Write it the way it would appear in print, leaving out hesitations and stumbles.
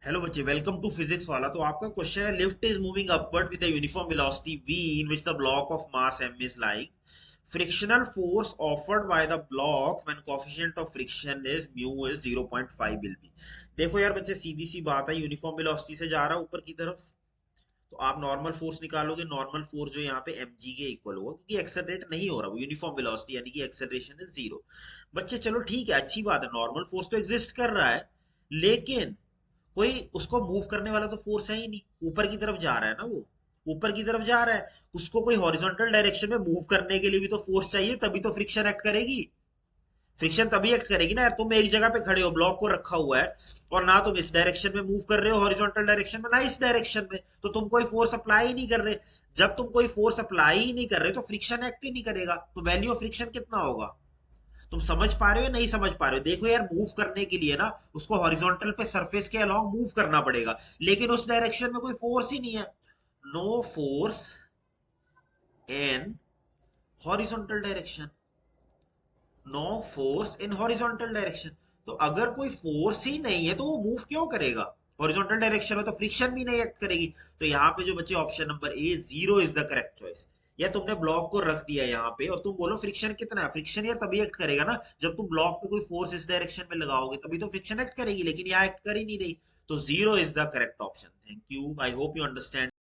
Hello बच्चे, welcome to physics वाला। तो आपका क्वेश्चन है, lift is moving upward with the uniform velocity v in which the block of mass m is lying. Frictional force offered by the block when coefficient of friction is mu is 0.5 will be। देखो यार बच्चे, सीधी सी बात है, uniform velocity से जा रहा है ऊपर की तरफ, तो आप नॉर्मल फोर्स निकालोगे। नॉर्मल फोर्स जो यहाँ पे mg के इक्वल होगा, क्योंकि एक्सेलरेट नहीं हो रहा, वो यूनिफॉर्म वेलोसिटी यानी कि एक्सेलरेशन इज जीरो। बच्चे चलो ठीक है, अच्छी बात है, नॉर्मल फोर्स तो एग्जिस्ट कर रहा है, लेकिन कोई उसको मूव करने वाला तो फोर्स है ही नहीं। ऊपर की तरफ जा रहा है ना वो, ऊपर की तरफ जा रहा है। उसको कोई हॉरिजॉन्टल डायरेक्शन में मूव करने के लिए भी तो फोर्स चाहिए, तभी तो फ्रिक्शन एक्ट करेगी। फ्रिक्शन तभी एक्ट करेगी ना यार। तुम एक जगह पे खड़े हो, ब्लॉक को रखा हुआ है, और ना तुम इस डायरेक्शन में मूव कर रहे हो हॉरिजॉन्टल डायरेक्शन में, ना इस डायरेक्शन में, तो तुम कोई फोर्स अप्लाई ही नहीं कर रहे। जब तुम कोई फोर्स अप्लाई ही नहीं कर रहे तो फ्रिक्शन एक्ट ही नहीं करेगा, तो वैल्यू ऑफ फ्रिक्शन कितना होगा? तुम समझ पा रहे हो या नहीं समझ पा रहे हो? देखो यार, मूव करने के लिए ना उसको हॉरिजॉन्टल पे सरफेस के अलोंग मूव करना पड़ेगा, लेकिन उस डायरेक्शन में कोई फोर्स ही नहीं है। No force in horizontal direction, no force in horizontal direction. तो अगर कोई फोर्स ही नहीं है तो वो मूव क्यों करेगा? हॉरिजॉन्टल डायरेक्शन में तो फ्रिक्शन भी नहीं एक्ट करेगी। तो यहाँ पे जो बच्चे, option number A, zero is the correct choice. या तुमने ब्लॉक को रख दिया यहाँ पे और तुम बोलो फ्रिक्शन कितना है। फ्रिक्शन यार तभी एक्ट करेगा ना जब तुम ब्लॉक पे कोई फोर्स इस डायरेक्शन में लगाओगे, तभी तो फ्रिक्शन एक्ट करेगी, लेकिन यहाँ एक्ट कर ही नहीं रही। तो zero is the correct option. Thank you, I hope you understand.